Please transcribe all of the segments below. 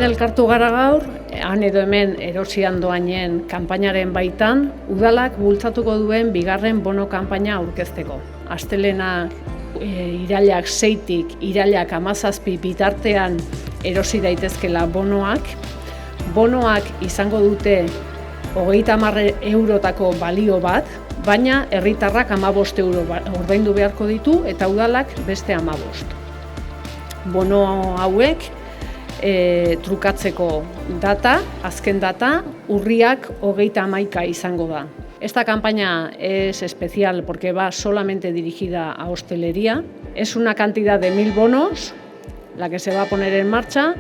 elkartu gara gaur, han edo hemen erosian doainen kanpainaren baitan, udalak bultzatuko duen bigarren bono kanpaina aurkezteko. Astelena irailak 6tik irailak 17 bitartean erosi daitezkela bonoak. Bonoak izango dute 30 eurotako balio bat, baina herritarrak 15 euro ordaindu beharko ditu eta udalak beste 15. Bono hauek trukatzeko data, azken data, urriak 31 izango da. Esta campaña es especial porque va solamente dirigida a hostelería. Es una cantidad de 1000 bonos la que se va a poner en marcha,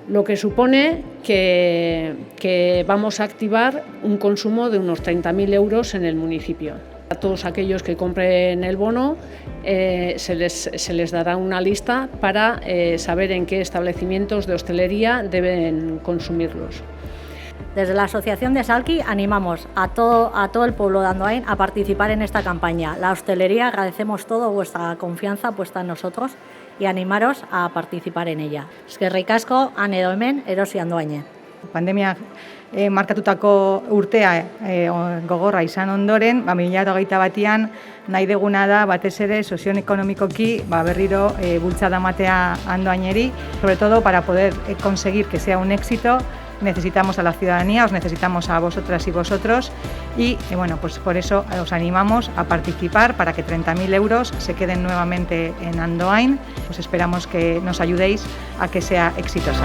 lo que supone que vamos a activar un consumo de unos 30.000 euros en el municipio. A todos aquellos que compren el bono se les dará una lista para saber en qué establecimientos de hostelería deben consumirlos. Desde la Asociación de Salki animamos a todo el pueblo de Andoain a participar en esta campaña. La hostelería, agradecemos todo vuestra confianza puesta en nosotros y animaros a participar en ella. Eskerrik asko, han edo hemen, erosi Andoainen. Pandemia markatutako urtea gogorra izan ondoren, 2021 nahi deguna da batez ere sozioekonomikoki berriro bultzada ematea Andoaineri, sobre todo para poder conseguir que sea un éxito. Necesitamos a la ciudadanía, os necesitamos a vosotras y vosotros y bueno, pues por eso os animamos a participar para que 30.000 euros se queden nuevamente en Andoain. Os esperamos que nos ayudéis a que sea exitosa.